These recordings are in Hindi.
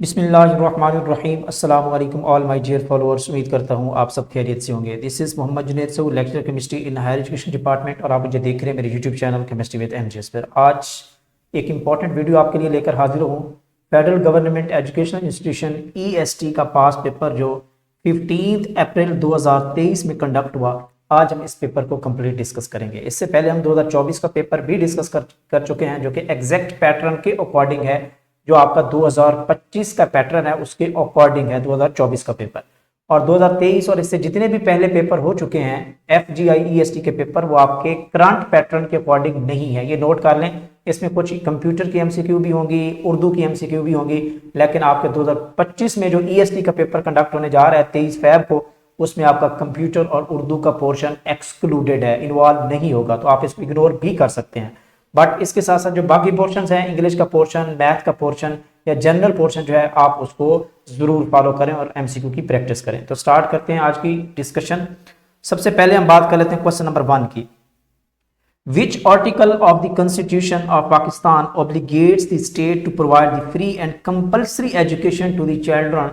बिस्मिल्लाहिर्रहमानिर्रहीम अस्सलाम वालेकुम ऑल माय डियर फॉलोअर्स। उम्मीद करता हूँ आप सब खैरियत से होंगे। This is Mohammad Junaid Saud, lecture chemistry in higher education department, और आप मुझे देख रहे हैं मेरे YouTube channel chemistry with MGS पर। आज एक इंपॉर्टेंट वीडियो आपके लिए लेकर हाजिर हूँ। Federal government educational institution EST का पास पेपर जो 15 अप्रैल 2023 में कंडक्ट हुआ, आज हम इस पेपर को कंप्लीट डिस्कस करेंगे। इससे पहले हम 2024 का पेपर भी डिस्कस कर चुके हैं, जो कि एग्जैक्ट पैटर्न के अकॉर्डिंग है। जो आपका 2025 का पैटर्न है उसके अकॉर्डिंग है 2024 का पेपर। और 2023 और इससे जितने भी पहले पेपर हो चुके हैं FGI EST के पेपर, वो आपके करंट पैटर्न के अकॉर्डिंग नहीं है। ये नोट कर लें। इसमें कुछ कंप्यूटर की MCQ भी होंगी, उर्दू की MCQ भी होंगी, लेकिन आपके 2025 में जो EST का पेपर कंडक्ट होने जा रहा है 23 फरवरी को, उसमें आपका कंप्यूटर और उर्दू का पोर्शन एक्सक्लूडेड है, इन्वॉल्व नहीं होगा, तो आप इसको इग्नोर भी कर सकते हैं। बट इसके साथ साथ जो बाकी पोर्शन हैं, इंग्लिश का पोर्शन, मैथ का पोर्शन या जनरल पोर्शन जो है, आप उसको जरूर फॉलो करें और MCQ की प्रैक्टिस करें। तो स्टार्ट करते हैं आज की डिस्कशन। सबसे पहले हम बात कर लेते हैं क्वेश्चन नंबर 1 की। Which article of the constitution of Pakistan obligates the state to provide the free and compulsory education to the children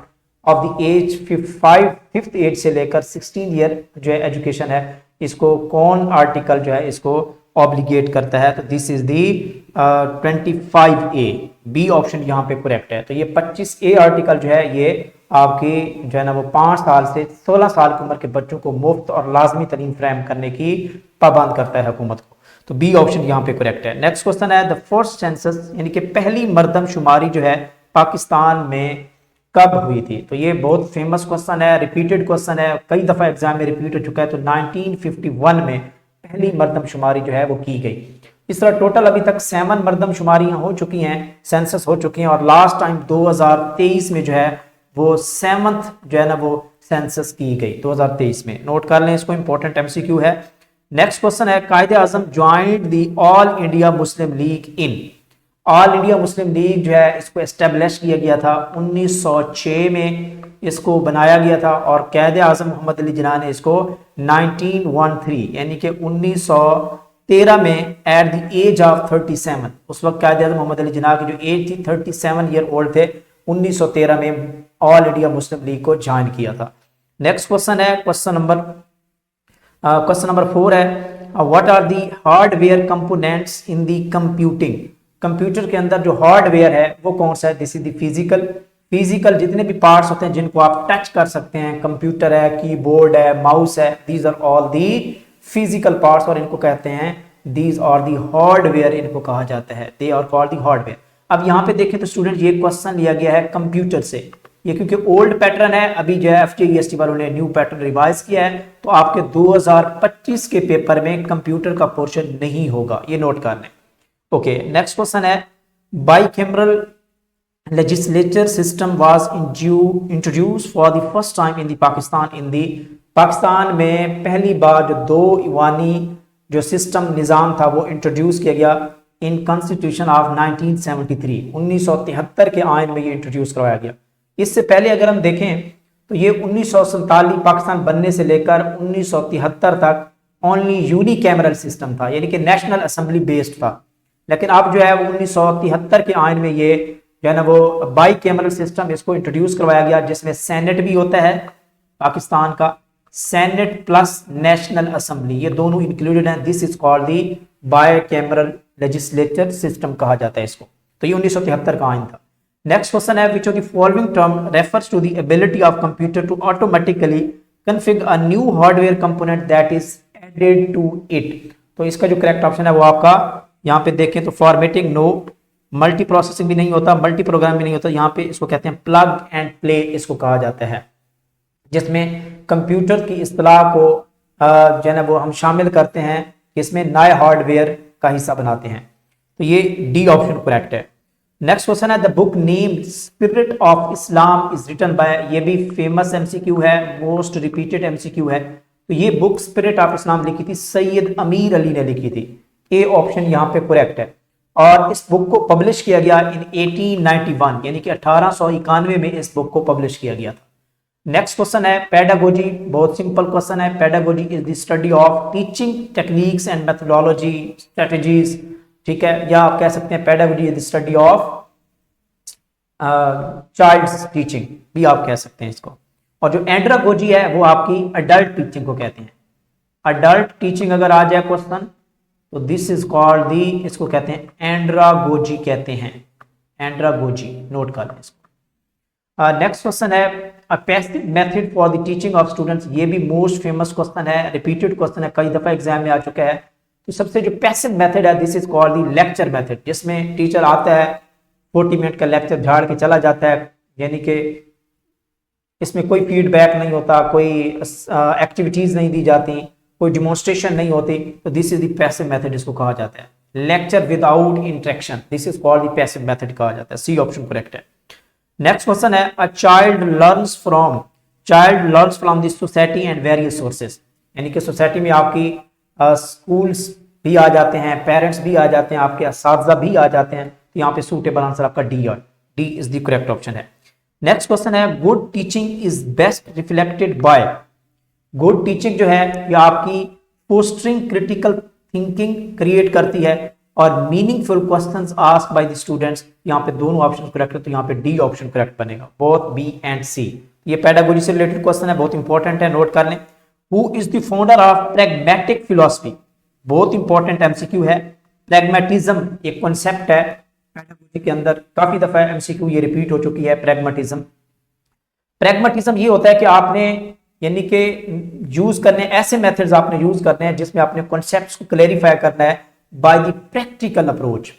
of the age 5th age से लेकर 16 ईयर जो है एजुकेशन है, इसको कौन आर्टिकल जो है इसको ऑब्लिगेट करता है? तो this is the 25A, B option यहाँ पे करेक्ट है। तो ये 25A आर्टिकल जो है ये आपकी जो है ना वो 5 साल से 16 साल की उम्र के बच्चों को मुफ्त और लाजमी तालीम फराहम करने की पाबंद करता है हुकूमत को। तो बी ऑप्शन यहाँ पे करेक्ट है। नेक्स्ट क्वेश्चन है, द फर्स्ट सेंसस यानी कि पहली मर्दमशुमारी जो है पाकिस्तान में कब हुई थी? तो ये बहुत फेमस क्वेश्चन है, रिपीटेड क्वेश्चन है, कई दफा एग्जाम में रिपीट हो चुका है। तो 1951 में पहली मर्दमशुमारी जो है वो की गई। इस तरह टोटल अभी तक 7 मर्दमशुमारियां हो चुकी हैं, सेंसस हो चुकी हैं, और लास्ट टाइम 2023 में जो है वो 7th जो है ना वो सेंसस की गई 2023 में। नोट कर लें इसको, इंपॉर्टेंट MCQ है। नेक्स्ट क्वेश्चन है, Quaid-e Azam joined the all India Muslim League in. All India मुस्लिम लीग जो है इसको एस्टेब्लिश किया गया था 1906 में, इसको बनाया गया था, और कायदे आजम मोहम्मद अली जिन्ना ने इसको 1913 यानी कि 1913 में एट द एज ऑफ 37, उस वक्त कायदे आजम मोहम्मद अली जिन्ना की जो एज थी 37 ईयर ओल्ड थे, 1913 में ऑल इंडिया मुस्लिम लीग को ज्वाइन किया था। नेक्स्ट क्वेश्चन है, क्वेश्चन नंबर 4 है, what are the hardware components in the computing. Computer के अंदर जो हार्डवेयर है वो कौन सा है? दिस इज द फिजिकल जितने भी पार्ट्स होते हैं जिनको आप टच कर सकते हैं, कंप्यूटर है, कीबोर्ड है, माउस है, these are all the physical parts, और इनको कहते हैं दीज आर दी हार्डवेयर, इनको कहा जाता है, they are called the hardware. अब यहाँ पे देखें तो स्टूडेंट ये क्वेश्चन लिया गया है कंप्यूटर से, ये क्योंकि ओल्ड पैटर्न है, अभी जो है FGI EST वालों ने न्यू पैटर्न रिवाइज किया है, तो आपके 2025 के पेपर में कंप्यूटर का पोर्शन नहीं होगा, ये नोट कर लें। ओके, नेक्स्ट क्वेश्चन है, bicameral legislature system was introduce for the first time in the Pakistan में पहली बार जो 2 ईवानी जो सिस्टम निज़ाम था वो इंट्रोड्यूस किया गया इन कॉन्स्टिट्यूशन ऑफ 1973 के आइन में ये इंट्रोड्यूस करवाया गया। इससे पहले अगर हम देखें तो ये 1947 पाकिस्तान बनने से लेकर 1973 तक ओनली यूनिकैमरल सिस्टम था, यानी कि नेशनल असेंबली बेस्ड था। लेकिन अब जो है वो 1973 के आइन में ये जो है ना वो बाइकैमरल सिस्टम इसको इंट्रोड्यूस करवाया गया, जिसमें सेनेट भी होता है पाकिस्तान का, सेनेट प्लस नेशनल असेंबली, ये दोनों इंक्लूडेड हैं। This is called the bicameral legislature system कहा जाता है इसको। तो ये 1973 का आइन था। नेक्स्ट क्वेश्चन है, which of the following term refers to the ability of computer to automatically configure a new hardware component that is added to it. तो इसका जो करेक्ट ऑप्शन है वो आपका यहाँ पे देखें तो फॉर्मेटिंग नो, मल्टी प्रोसेसिंग भी नहीं होता, मल्टी प्रोग्राम भी नहीं होता, यहाँ पे इसको कहते हैं प्लग एंड प्ले इसको कहा जाता है, जिसमें कंप्यूटर की इस्तेलाह को जो है ना वो हम शामिल करते हैं, इसमें नए हार्डवेयर का हिस्सा बनाते हैं। तो ये डी ऑप्शन करेक्ट है। नेक्स्ट क्वेश्चन है, the book named spirit of Islam is written by, ये भी फेमस MCQ है, मोस्ट रिपीटेड MCQ है। तो ये बुक स्पिरिट ऑफ इस्लाम लिखी थी सैयद अमीर अली ने लिखी थी, ए ऑप्शन यहाँ पे करेक्ट है। और इस बुक को पब्लिश किया गया इन 1891 यानी कि 1891 में इस बुक को पब्लिश किया गया था। नेक्स्ट क्वेश्चन है, पेडागोजी, बहुत सिंपल क्वेश्चन है। Pedagogy is the study of teaching techniques and methodology strategies, ठीक है, या आप कह सकते हैं pedagogy is the study of child's teaching भी आप कह सकते हैं इसको। और जो एंड्रागोजी है वो आपकी अडल्ट टीचिंग को कहते हैं। अडल्ट टीचिंग अगर आ जाए क्वेश्चन तो दिस इज कॉल्ड दी, इसको कहते हैं एंड्रागोजी कहते हैं, एंड्रागोजी, नोट कर लें इसको। नेक्स्ट क्वेश्चन है अ passive method for the teaching of students. ये भी मोस्ट फेमस क्वेश्चन है, रिपीटेड क्वेश्चन है, कई दफा एग्जाम में आ चुका है। तो सबसे जो पैसिव मेथड है this is called the lecture method, जिसमें टीचर आता है 40 मिनट का लेक्चर झाड़ के चला जाता है, यानी कि इसमें कोई फीडबैक नहीं होता, कोई एक्टिविटीज नहीं दी जाती, कोई डिमॉन्स्ट्रेशन नहीं होती। तो this is the passive method इसको कहा जाता है। Lecture without interaction, this is called the passive method कहा जाता है। सी ऑप्शन करेक्ट है। नेक्स्ट क्वेश्चन है a child learns from the society and various sources, यानी कि सोसाइटी में आपकी स्कूल्स भी आ जाते हैं, पेरेंट्स भी आ जाते हैं, आपके असातिज़ा भी आ जाते हैं। तो यहाँ पे सूटेबल आंसर आपका D is the correct option है। नेक्स्ट क्वेश्चन है good teaching is best reflected by. Good teaching जो है ये आपकी फोस्टरिंग क्रिटिकल थिंकिंग क्रिएट करती है और meaningful questions asked by the students. यहाँ पे दोनों ऑप्शन करेक्ट है, तो यहाँ पे डी ऑप्शन करेक्ट बनेगा, बोथ बी एंड सी। ये पेडागोजी से रिलेटेड क्वेश्चन है, बहुत इंपॉर्टेंट है, नोट कर लें। Who is the founder of pragmatic philosophy, बहुत इंपॉर्टेंट एमसीक्यू है। प्रैग्मेटिज्म एक कॉन्सेप्ट है पेडागोजी के अंदर, काफी दफा एमसीक्यू ये रिपीट हो चुकी है। प्रैग्मेटिज्म ये होता है कि आपने यानी कि यूज करने ऐसे मेथड्स आपने यूज करने हैं जिसमें आपने कॉन्सेप्ट्स को क्लेरिफाई करना है बाय द प्रैक्टिकल अप्रोच।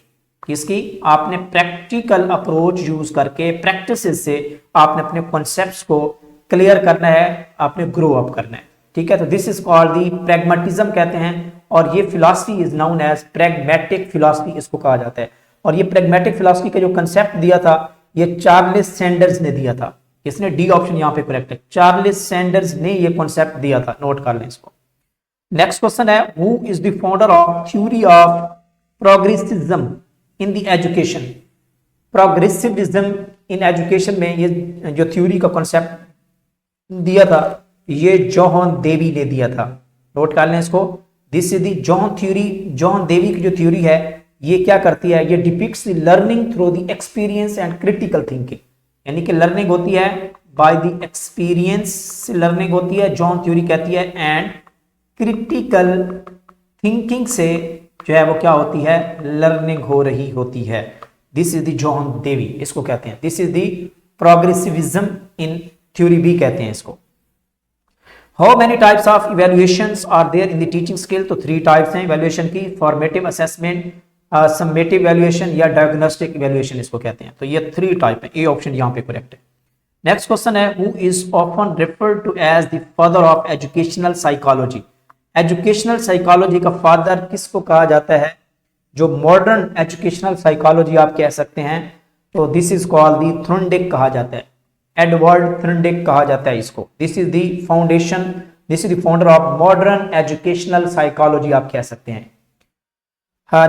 इसकी आपने प्रैक्टिकल अप्रोच यूज करके प्रैक्टिसेस से आपने अपने कॉन्सेप्ट्स को क्लियर करना है, आपने ग्रो अप करना है, ठीक है। तो this is called the pragmatism कहते हैं, और ये philosophy is known as pragmatic philosophy इसको कहा जाता है। और ये प्रैग्मेटिक फिलॉसफी का जो कंसेप्ट दिया था ये चार्ल्स सैंडर्स ने दिया था। इसने डी ऑप्शन यहां पे करेक्ट है, चार्ल्स सैंडर्स ने ये कॉन्सेप्ट दिया था, नोट कर लें इसको। नेक्स्ट क्वेश्चन है who is the founder of theory of progressivism in the education. Progressivism in education में ये जो थ्योरी का कॉन्सेप्ट दिया था ये जॉन देवी ने दिया था, नोट कर लें इसको। This is the John theory. John Dewey की जो थ्योरी है ये क्या करती है, ये depicts the learning through the experience and critical thinking, यानी कि लर्निंग होती है बाय द एक्सपीरियंस से लर्निंग होती है, जॉन थ्योरी कहती है, एंड क्रिटिकल थिंकिंग से जो है वो क्या होती है, लर्निंग हो रही होती है। This is the John Dewey इसको कहते हैं। This is the progressivism in theory भी कहते हैं इसको। How many types of evaluations are there in the teaching skill. तो 3 टाइप्स हैं इवेल्युएशन की, फॉर्मेटिव असेसमेंट, समेटिव इवेल्युएशन या डायग्नोस्टिक इवेल्युएशन इसको कहते हैं। तो ये 3 टाइप है, ए ऑप्शन यहाँ पे करेक्ट है। नेक्स्ट क्वेश्चन है who is often referred to as the father of educational psychology. Educational psychology का फादर किसको कहा जाता है, जो मॉडर्न एजुकेशनल साइकोलॉजी आप कह सकते हैं। तो this is called the Thorndike कहा जाता है, एडवर्ड थ्रोनडिक कहा जाता है इसको। This is the foundation, this is the founder of modern educational psychology आप कह सकते हैं।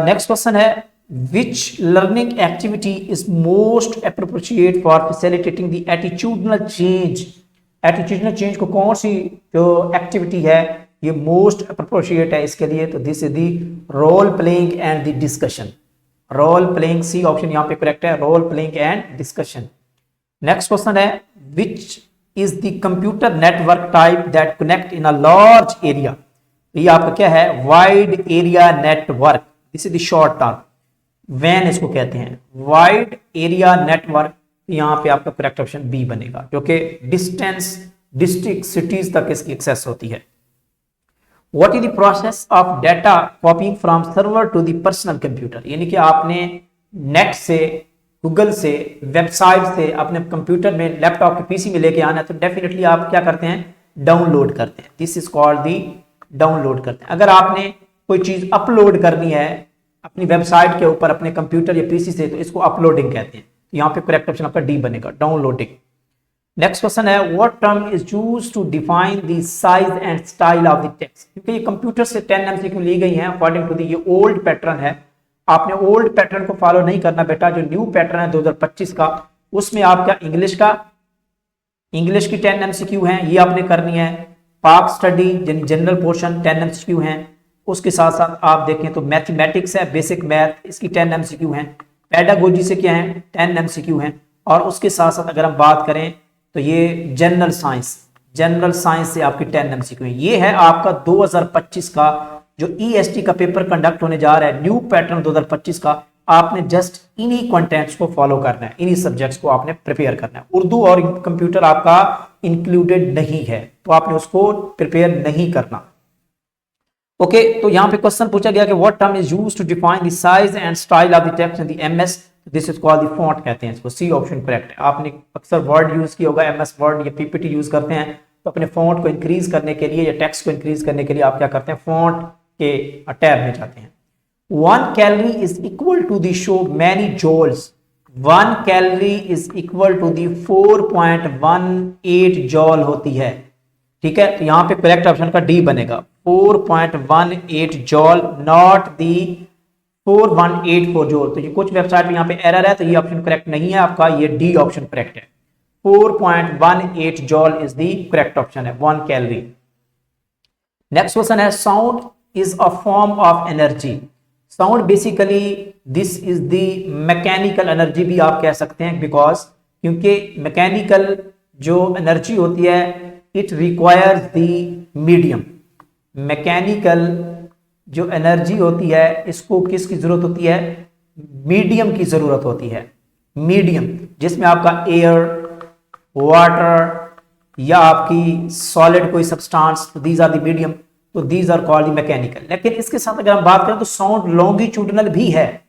नेक्स्ट क्वेश्चन है which learning activity is most appropriate for facilitating the attitudinal change. Attitudinal change को कौन सी जो एक्टिविटी है ये मोस्ट एप्रोप्रिएट है इसके लिए। तो this is the role playing and the discussion. Role playing, C option यहाँ पे करेक्ट है, role playing and discussion. Next question है which is the computer network type that connect in a large area. ये आपका क्या है, wide area network. This is the short term, वैन इसको कहते हैं, वाइड एरिया नेटवर्क। यहाँ पे आपका करेक्ट ऑप्शन बी बनेगा, क्योंकि डिस्टेंस डिस्ट्रिक्ट सिटीज तक इसकी एक्सेस होती है। What is the process of data copying from server to the personal computer. यानी कि आपने नेट से, गूगल से, वेबसाइट से अपने कंप्यूटर में, लैपटॉप के पीसी में लेके आना है, तो डेफिनेटली आप क्या करते हैं, डाउनलोड करते हैं। This is called the download करते हैं। अगर आपने कोई चीज अपलोड करनी है अपनी वेबसाइट के ऊपर अपने कंप्यूटर या पीसी से, तो इसको अपलोडिंग कहते हैं। यहाँ पे करेक्ट ऑप्शन आपका डी बनेगा, डाउनलोडिंग। नेक्स्ट क्वेश्चन है what term is used to define the size and style of the text. क्योंकि ये कंप्यूटर से 10 एमसीक्यू ली गई हैं अकॉर्डिंग टू द, ये ओल्ड पैटर्न है, आपने ओल्ड पैटर्न को फॉलो नहीं करना बेटा। जो न्यू पैटर्न है 2025 का, उसमें आपका इंग्लिश की 10 एमसीक्यू हैं, ये आपने करनी है। पाक स्टडी जनरल पोर्शन 10 एमसीक्यू हैं। उसके साथ साथ आप देखें तो मैथमेटिक्स है, बेसिक मैथ, इसकी 10 एमसीक्यू हैं। पेडागोजी से क्या है, 10 एमसीक्यू हैं। और उसके साथ साथ अगर हम बात करें तो ये जनरल साइंस से आपकी 10 MCQ है। ये है आपका 2025 का जो EST का पेपर कंडक्ट होने जा रहा है, न्यू पैटर्न 2025 का। आपने जस्ट इन्हीं कंटेंट्स को फॉलो करना है, इन्हीं सब्जेक्ट्स को आपने प्रिपेयर करना है। उर्दू और कंप्यूटर आपका इंक्लूडेड नहीं है, तो आपने उसको प्रिपेयर नहीं करना। ओके, तो यहां पे क्वेश्चन पूछा गया कि what term is used to define the size and style of the text in the MS, this is called the font कहते हैं इसको। सी ऑप्शन करेक्ट है। आपने अक्सर वर्ड यूज किया होगा, MS वर्ड या PPT यूज करते हैं, तो अपने फॉन्ट को इंक्रीज करने के लिए या टेक्स्ट को इंक्रीज करने के लिए आप क्या करते हैं, फॉन्ट के टैब में जाते हैं। 1 calorie is equal to the so many joules. 1 calorie is equal to the 4.18 joule होती है। ठीक है, तो यहां पे करेक्ट ऑप्शन का डी बनेगा, 4.18 जॉल, नॉट दी 4184 जॉल। तो ये कुछ वेबसाइट में यहाँ पे एरर है, तो ये ऑप्शन करेक्ट नहीं है आपका, ये डी ऑप्शन करेक्ट है। 4.18 जॉल इज दी करेक्ट ऑप्शन है, 1 कैलोरी। नेक्स्ट क्वेश्चन है, sound is a form of energy. Sound basically this is the mechanical energy भी आप कह सकते हैं, बिकॉज क्योंकि मैकेनिकल जो एनर्जी होती है it requires the medium. Mechanical जो एनर्जी होती है इसको किसकी जरूरत होती है, मीडियम की जरूरत होती है। मीडियम जिसमें आपका एयर, वाटर या आपकी सॉलिड कोई सब्सटेंस, तो दीज आर द मीडियम, तो दीज आर कॉल्ड मैकेनिकल। लेकिन इसके साथ अगर हम बात करें तो साउंड लॉन्गिट्यूडनल भी है,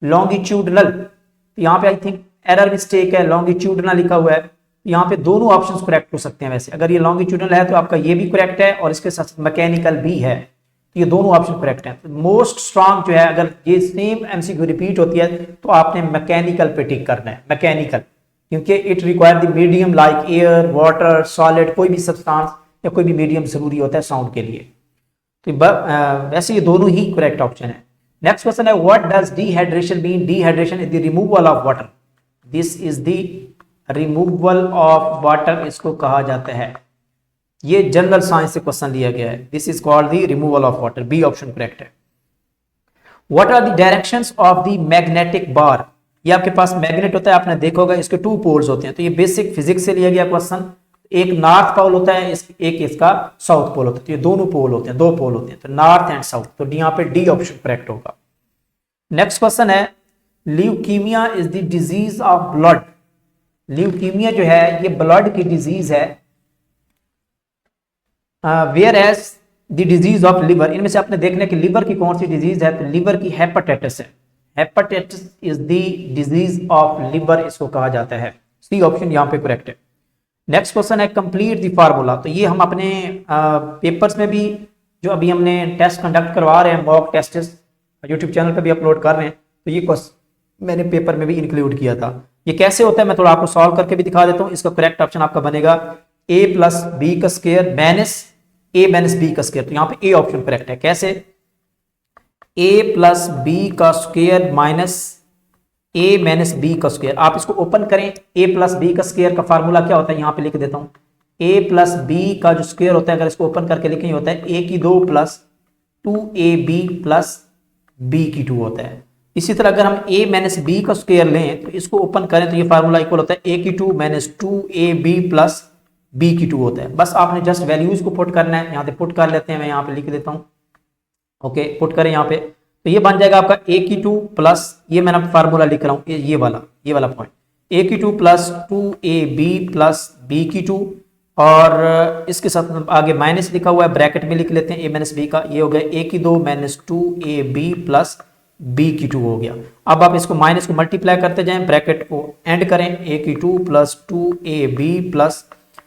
लॉन्गिट्यूडनल। तो यहाँ पे आई थिंक एरर मिस्टेक है, लॉन्गिट्यूडनल लिखा हुआ है। यहाँ पे दोनों ऑप्शंस करेक्ट हो सकते हैं। वैसे अगर ये लॉन्गिट्यूडनल है तो आपका ये भी करेक्ट है और इसके साथ मैकेनिकल भी है, तो ये दोनों ऑप्शन करेक्ट हैं। मोस्ट स्ट्रांग जो है, अगर ये सेम MCQ रिपीट होती है तो आपने मैकेनिकल पे टिक करना है, मैकेनिकल, क्योंकि it require the medium like air, water, solid, कोई भी सब्सटेंस या कोई भी मीडियम जरूरी होता है साउंड के लिए। तो वैसे ये दोनों ही करेक्ट ऑप्शन है। नेक्स्ट क्वेश्चन है, what does dehydration mean. Dehydration is the removal of water. This is the removal of water इसको कहा जाता है। ये जनरल साइंस से क्वेश्चन लिया गया है। This is called the removal of water, B option correct है। What are the directions of the magnetic bar. ये आपके पास मैग्नेट होता है, आपने देखा होगा इसके 2 पोल्स होते हैं। तो ये बेसिक फिजिक्स से लिया गया क्वेश्चन। एक नॉर्थ पोल होता है, एक इसका साउथ पोल होता है। तो ये दोनों पोल होते हैं, 2 पोल होते हैं, तो नॉर्थ एंड साउथ। तो यहाँ पे डी ऑप्शन करेक्ट होगा। नेक्स्ट क्वेश्चन है, leukemia is the disease of blood. Leukemia जो है ये ब्लड की डिजीज है, whereas the disease of liver. इनमें से आपने देखने की लिवर की कौन सी डिजीज है, तो लिवर की हेपेटाइटिस है। Hepatitis is the disease of liver इसको कहा जाता है। सी ऑप्शन यहाँ पे करेक्ट है। नेक्स्ट क्वेश्चन है, कंप्लीट द फार्मूला। तो ये हम अपने पेपर्स में भी जो अभी हमने टेस्ट कंडक्ट करवा रहे हैं, मॉक टेस्ट यूट्यूब चैनल पे भी अपलोड कर रहे हैं, तो ये क्वेश्चन मैंने पेपर में भी इंक्लूड किया था। ये कैसे होता है मैं थोड़ा आपको सॉल्व करके भी दिखा देता हूँ। इसका करेक्ट ऑप्शन आपका बनेगा a + b का स्क्वायर माइनस a - b का स्क्वायर। तो यहाँ पे a ऑप्शन करेक्ट है। कैसे, a + b का स्क्वायर माइनस a - b का स्क्वायर। आप इसको ओपन करें, a + b का स्क्वायर का फार्मूला क्या होता है, यहाँ पे लिख देता हूँ। a + b का जो स्क्वायर होता है, अगर इसको ओपन करके लिखें, होता है a की 2 + 2ab + b की 2 होता है। इसी तरह अगर हम a - b का स्क्वायर लें तो इसको ओपन करें तो ये फार्मूला इक्वल होता है a की 2 - 2ab + b की 2 होता है। बस आपने जस्ट वैल्यूज को पुट करना है। यहाँ पे पुट कर लेते हैं, मैं यहाँ पे लिख देता हूँ। ओके, पुट करें यहाँ पे, तो ये बन जाएगा आपका a की 2 प्लस, ये मैंने फार्मूला लिख रहा हूँ, ये वाला पॉइंट, a की 2 + 2ab + b की 2, और इसके साथ आगे माइनस लिखा हुआ है, ब्रैकेट में लिख लेते हैं a - b का। ये हो गया a की 2 - 2ab + b की 2 हो गया। अब आप इसको माइनस को मल्टीप्लाई करते जाएं, ब्रैकेट को एंड करें, a की 2 + 2ab +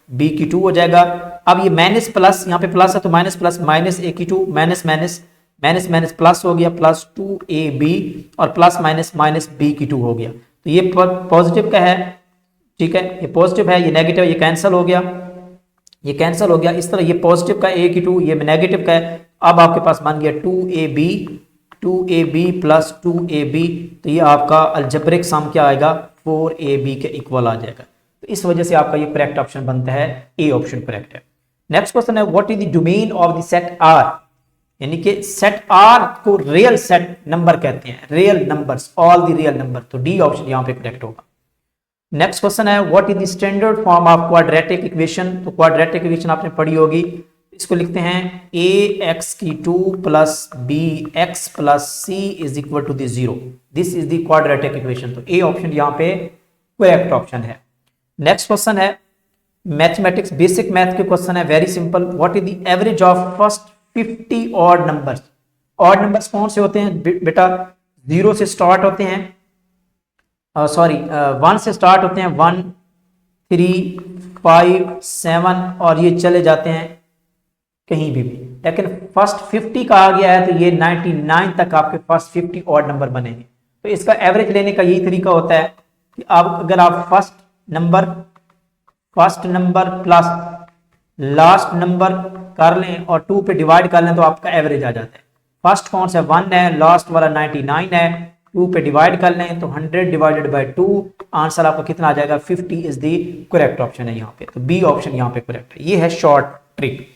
b की 2 हो जाएगा। अब ये माइनस प्लस, यहाँ पे प्लस है तो माइनस प्लस, माइनस a की 2 minus minus minus minus plus हो गया, प्लस 2ab और प्लस माइनस माइनस b की 2 हो गया। तो ये पॉजिटिव का है, ठीक है, ये पॉजिटिव है, ये नेगेटिव, ये कैंसिल हो गया, ये कैंसिल हो गया। इस तरह ये पॉजिटिव का a की 2, ये नेगेटिव का है। अब आपके पास बन गया 2ab + 2ab, तो ये आपका अलजेब्रिक सम क्या आएगा, 4ab के इक्वल आ जाएगा। तो इस वजह से आपका ये करेक्ट ऑप्शन बनता है, ए ऑप्शन करेक्ट है। नेक्स्ट क्वेश्चन है, what is the domain of the set R। यानी कि सेट R को रियल सेट नंबर कहते हैं, real numbers, all the real number. तो डी ऑप्शन यहाँ पे करेक्ट होगा। नेक्स्ट क्वेश्चन है what is the standard form of quadratic equation. तो क्वाड्रेटिक इक्वेशन आपने पढ़ी होगी, इसको लिखते हैं ए एक्स की 2 plus B X plus C is equal to the 0। This is the quadratic equation. तो ए ऑप्शन यहाँ पे करेक्ट ऑप्शन है। नेक्स्ट क्वेश्चन है मैथमेटिक्स बेसिक मैथ के क्वेश्चन है, very simple. What is the average of first 50 odd numbers. Odd numbers कौन से होते हैं बेटा, 0 से स्टार्ट होते हैं, सॉरी 1 से स्टार्ट होते हैं, 1 3 5 7 और ये चले जाते हैं कहीं भी। लेकिन फर्स्ट 50 का आ गया है तो ये 99 तक आपके फर्स्ट 50 ऑड नंबर बनेंगे। तो इसका एवरेज लेने का यही तरीका होता है कि आप अगर आप first number plus last number कर लें और 2 पे डिवाइड कर लें तो आपका एवरेज आ जाता है। फर्स्ट कौन सा 1 है, लास्ट वाला 99 है, 2 पे डिवाइड कर लें तो 100 डिवाइडेड बाय 2, आंसर आपका कितना आ जाएगा 50 इज द करेक्ट ऑप्शन है यहाँ पे। तो बी ऑप्शन यहाँ पे करेक्ट है। ये है short trick.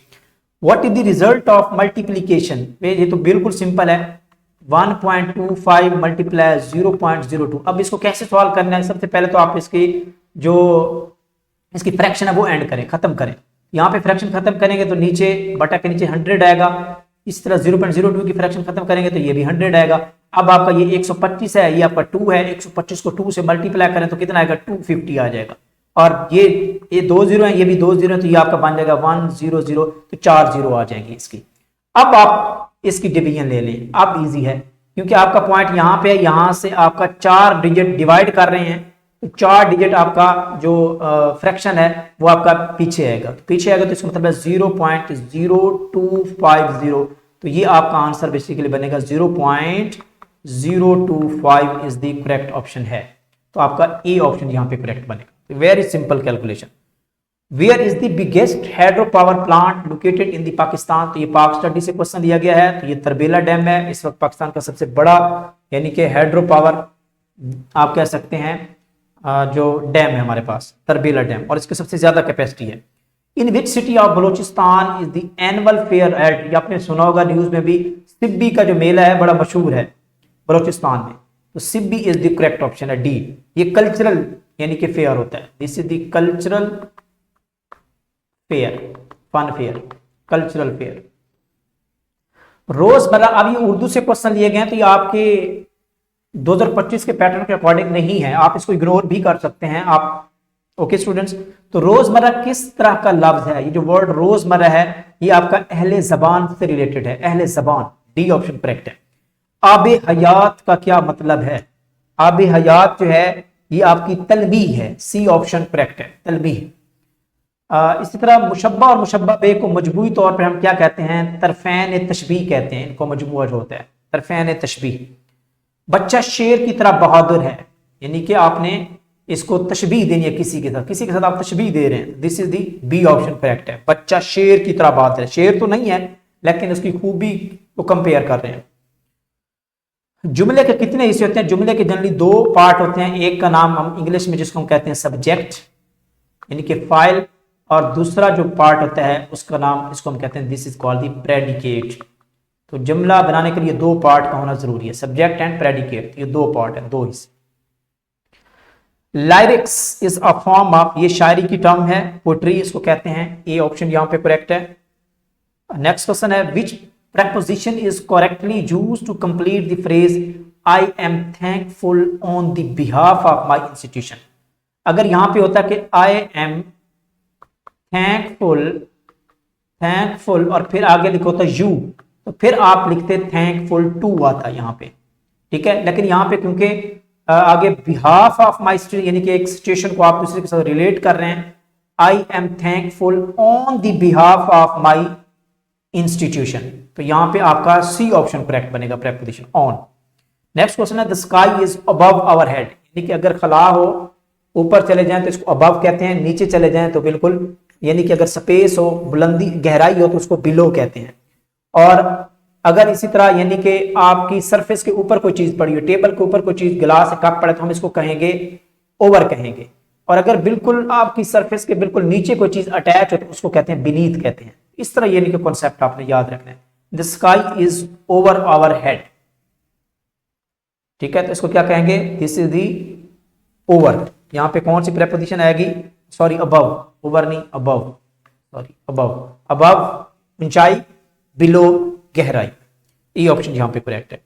What is the result of multiplication. ये तो बिल्कुल सिंपल है, 1.25 मल्टीप्लाई 0.02। अब इसको कैसे सॉल्व करना है, सबसे पहले तो आप इसकी फ्रैक्शन है वो एंड करें, खत्म करें। यहाँ पे फ्रैक्शन खत्म करेंगे तो नीचे बटा के नीचे 100 आएगा, इस तरह 0.02 की फ्रैक्शन खत्म करेंगे तो ये भी 100 आएगा। अब आपका ये 125 है, ये आपका 2 है, 125 को 2 से मल्टीप्लाई करें तो कितना आएगा 250 आ जाएगा। और ये 2 जीरो है, ये भी 2 जीरो है, तो ये आपका बन जाएगा 100, तो 4 जीरो आ जाएंगी इसकी। अब आप इसकी डिवीजन ले लें, अब इजी है क्योंकि आपका पॉइंट यहाँ पे, यहां से आपका 4 डिजिट डिवाइड कर रहे हैं, तो 4 डिजिट आपका जो फ्रैक्शन है वो आपका पीछे आएगा। तो पीछे आएगा तो इसका मतलब है 0.0250। तो ये आपका आंसर बेसिकली बनेगा 0.025 इज द करेक्ट ऑप्शन है। तो आपका ए ऑप्शन यहाँ पे करेक्ट बनेगा। Very simple calculation. Where is the biggest hydro power plant located in the Pakistan. तो ये पाक स्टडी से क्वेश्चन दिया गया है। तो ये तरबेला डैम है, इस वक्त पाकिस्तान का सबसे बड़ा यानी कि हाइड्रो पावर आप कह सकते हैं जो डैम है हमारे पास, तरबेला डैम, और इसकी सबसे ज्यादा कैपेसिटी है। In which city of Balochistan is the annual fair at. ये आपने सुना होगा न्यूज में भी, सिब्बी का जो मेला है बड़ा मशहूर है बलोचिस्तान में। तो Sibi is the correct option है, डी। ये कल्चरल यानी कि फेयर होता है, this is the cultural fair, fun fair, cultural fair. रोजमर्रा, अब ये उर्दू से क्वेश्चन लिए गए तो ये आपके 2025 के पैटर्न के अकॉर्डिंग नहीं है, आप इसको इग्नोर भी कर सकते हैं आप। ओके स्टूडेंट्स, तो रोजमर्रा किस तरह का लफ्ज है, ये जो वर्ड रोजमर्रा है ये आपका अहले जबान से रिलेटेड है, अहले जबान, डी ऑप्शन करेक्ट है। आबे हयात का क्या मतलब है, आबे हयात जो है ये आपकी तलबीह है, सी ऑप्शन करेक्ट है, तलबीह। इसी तरह मुशब्बा और मुशब्बा बे को मजबूई तौर पर हम क्या कहते हैं, तरफैन तशबीह कहते हैं, इनको मजमूआ जो होता है तरफैन तशबीह। बच्चा शेर की तरह बहादुर है, यानी कि आपने इसको तशबीह देनी है किसी के साथ आप तशबीह दे रहे हैं, this is the B option correct है। बच्चा शेर की तरह बहादुर है, शेर तो नहीं है लेकिन उसकी खूबी को कंपेयर कर रहे हैं। जुमले के कितने हिस्से होते हैं, जुमले के जनरली 2 पार्ट होते हैं, एक का नाम हम इंग्लिश में जिसको हम कहते हैं सब्जेक्ट यानी कि फाइल, और दूसरा जो पार्ट होता है उसका नाम, इसको हम कहते हैं this is called the predicate. तो जुमला बनाने के लिए 2 पार्ट का होना जरूरी है, सब्जेक्ट एंड प्रेडिकेट, ये 2 पार्ट है, 2 हिस्से। Lyrics is a form of, ये शायरी की टर्म है, पोट्री इसको कहते हैं, ए ऑप्शन यहां पे करेक्ट है। नेक्स्ट क्वेश्चन है विच preposition is correctly used to complete the phrase I am thankful on the behalf of my institution। अगर यहां पे होता कि I am thankful और फिर आगे लिखो तो you, तो फिर आप लिखते thankful to आता यहां पे, ठीक है। लेकिन यहां पे क्योंकि आगे behalf of my institution यानी कि एक सिचुएशन को आप दूसरे के साथ रिलेट कर रहे हैं, I am thankful on the behalf of my institution, तो यहां पे आपका सी ऑप्शन करेक्ट बनेगा, प्रेपोजिशन ऑन। नेक्स्ट क्वेश्चन है the sky is above our head, यानी कि अगर खला हो ऊपर चले जाएं तो इसको अबव कहते हैं, नीचे चले जाएं तो बिल्कुल यानी कि अगर स्पेस हो, बुलंदी गहराई हो तो उसको बिलो कहते हैं। और अगर इसी तरह यानी कि आपकी सरफेस के ऊपर कोई चीज पड़ी हो, टेबल के ऊपर कोई चीज गिलास कप पड़े तो हम इसको कहेंगे ओवर कहेंगे। और अगर बिल्कुल आपकी सरफेस के बिल्कुल नीचे कोई चीज अटैच हो तो उसको कहते हैं बीनीथ कहते हैं। इस तरह यानी कि कॉन्सेप्ट आपने याद रखना है, the sky is over our head, ठीक है। तो इसको क्या कहेंगे, दिस इज दी ओवर, यहाँ पे कौन सी प्रेपोजिशन आएगी, सॉरी अबव, ओवर नहीं अबव, सॉरी अबव, अबव ऊंचाई, बिलो गहराई, ये ऑप्शन यहाँ पे करेक्ट है।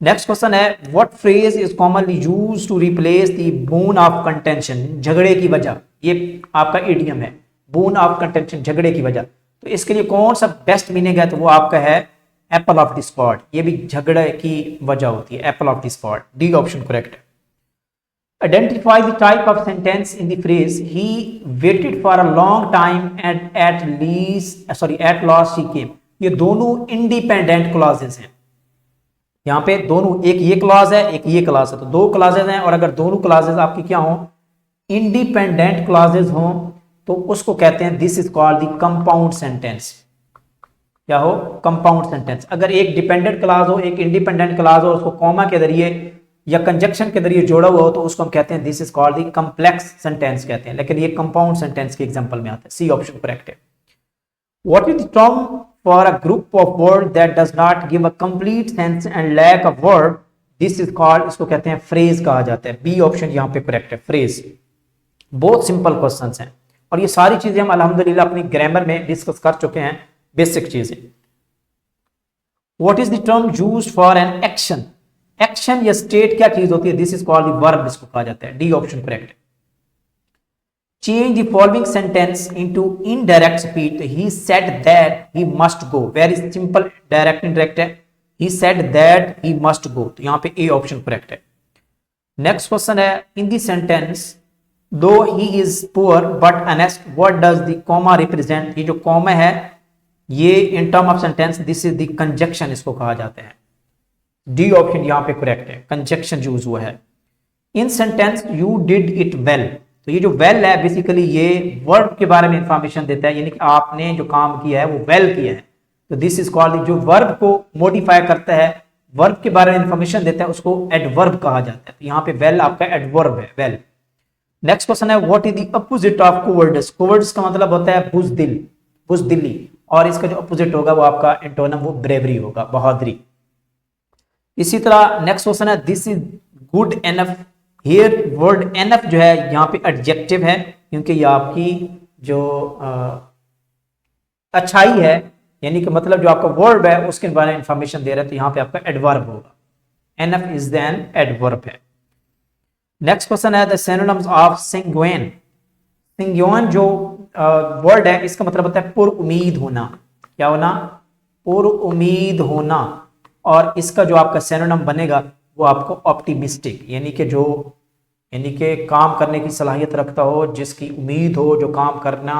नेक्स्ट क्वेश्चन है what phrase is commonly used to replace the bone of contention, झगड़े की वजह, ये आपका इडियम है, बोन ऑफ कंटेंशन झगड़े की वजह। तो इसके लिए कौन सा बेस्ट मीनिंग है, तो वो आपका है एप्पल ऑफ डिस्कॉर्ड, ये भी झगड़े की वजह होती है, apple of discord, D option correct है। Identify the type of sentence in the phrase he waited for a long time and at last he came, ये दोनों इंडिपेंडेंट क्लॉजेस हैं। यहाँ पे दोनों, एक ये क्लॉज है एक ये क्लॉज है, तो दो क्लॉजेज हैं, और अगर दोनों क्लॉजेज आपकी क्या हो, इंडिपेंडेंट क्लॉजेज हो, तो उसको कहते हैं this is called the compound sentence. क्या हो, कंपाउंड सेंटेंस। अगर एक डिपेंडेंट क्लॉज हो एक इंडिपेंडेंट क्लॉज हो, उसको कॉमा के जरिए या कंजक्शन के जरिए जोड़ा हुआ हो, तो उसको हम कहते हैं this is called the complex sentence कहते हैं, लेकिन ये कंपाउंड सेंटेंस के एग्जांपल में आता है, सी ऑप्शन करेक्ट है। What is the term for a group of word that does not give a complete sense and lack a word, this is called, इसको कहते हैं फ्रेज कहा जाता है, बी ऑप्शन यहाँ पे करेक्ट है, फ्रेज। बहुत सिंपल क्वेश्चंस हैं, और ये सारी चीजें हम अल्हम्दुलिल्लाह अपनी ग्रामर में डिस्कस कर चुके हैं, बेसिक चीजें। What is the term used for an action, action या स्टेट क्या चीज होती है, this is called the verb, इसको कहा जाता है, डी ऑप्शन करेक्ट है। Change the following sentence into indirect speech, he said that he must go, very simple, direct indirect है, he said that he must go, तो यहाँ पे ए ऑप्शन करेक्ट है। नेक्स्ट क्वेश्चन है इन द सेंटेंस दो he is poor but honest, what does the comma represent, ये जो कॉमा है ये in term of sentence this is the conjunction, इसको कहा जाता है, डी ऑप्शन यहाँ पे करेक्ट है, कंजक्शन यूज हुआ है। In sentence you did it well, तो ये जो वेल है बेसिकली ये वर्ब के बारे में इंफॉर्मेशन देता है, यानी कि आपने जो काम किया है वो वेल किया है, तो दिस इज कॉल्ड, जो वर्ब को मॉडिफाई करता है, वर्ब के बारे में इंफॉर्मेशन देता है, उसको एडवर्ब कहा जाता है, तो यहाँ पे वेल आपका एडवर्ब है, वेल। नेक्स्ट क्वेश्चन है what is the opposite of cowards, cowards का मतलब होता है बुज़दिल, बुज़दिली, और इसका जो अपोजिट होगा वो आपका एंटोनिम वो ब्रेवरी होगा, बहादुरी। इसी तरह नेक्स्ट क्वेश्चन है this is good enough, here word enough जो है यहाँ पे एडजेक्टिव है, क्योंकि ये आपकी जो अच्छाई है, यानी कि मतलब जो आपका वर्ब है उसके बारे में इंफॉर्मेशन दे रहा है, तो यहाँ पे आपका एडवर्ब होगा, एनफ इज देन एडवर्ब है। नेक्स्ट क्वेश्चन है द सिनोनिम्स ऑफ संगुइन, संगुइन जो वर्ड है इसका मतलब होता है पुर उम्मीद होना, क्या होना, पुर उम्मीद होना, और इसका जो आपका सिनोनिम बनेगा वो आपको ऑप्टिमिस्टिक, यानी कि काम करने की सलाहियत रखता हो, जिसकी उम्मीद हो, जो काम करना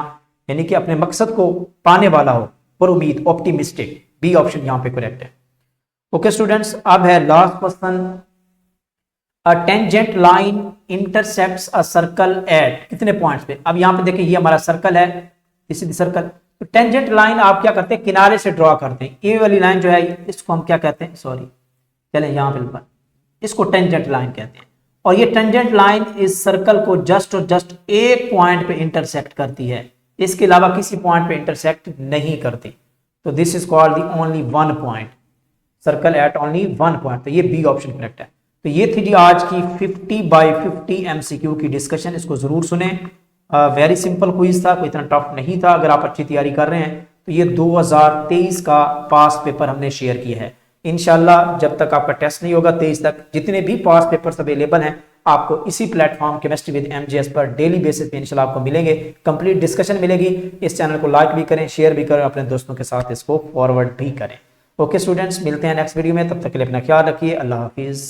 यानी कि अपने मकसद को पाने वाला हो, पुर उम्मीद, ऑप्टिमिस्टिक, बी ऑप्शन यहाँ पे करेक्ट है। ओके स्टूडेंट्स, अब है last question, a tangent line intercepts a circle eight, कितने पॉइंट्स पे, अब यहाँ पे देखिए ये हमारा सर्कल है, इसी सर्कल, तो टेंजेंट लाइन आप क्या करते हैं, किनारे से ड्रॉ करते हैं, ये वाली लाइन जो है इसको हम क्या कहते हैं, सॉरी चलें यहाँ पे, इसको टेंजेंट लाइन कहते हैं, और ये टेंजेंट लाइन इस सर्कल को जस्ट और जस्ट एक पॉइंट पे इंटरसेक्ट करती है, इसके अलावा किसी पॉइंट पे इंटरसेक्ट नहीं करती, तो this is called the only one point, circle eight only one point, तो ये बी ऑप्शन करेक्ट है। तो ये थी जी आज की 50 बाई 50 MCQ की डिस्कशन, इसको जरूर सुने, वेरी सिंपल क्विज था, कोई इतना टफ नहीं था, अगर आप अच्छी तैयारी कर रहे हैं तो ये 2023 का पास पेपर हमने शेयर किया है, इंशाल्लाह जब तक आपका टेस्ट नहीं होगा 23 तक जितने भी पास पेपर्स अवेलेबल हैं आपको इसी प्लेटफॉर्म केमिस्ट्री विद MGS पर डेली बेसिस पे इंशाल्लाह आपको मिलेंगे, कंप्लीट डिस्कशन मिलेगी। इस चैनल को लाइक भी करें, शेयर भी करें, अपने दोस्तों के साथ इसको फॉरवर्ड भी करें। ओके स्टूडेंट्स, मिलते हैं नेक्स्ट वीडियो में, तब तक के लिए अपना ख्याल रखिए, अल्लाह हाफिज़।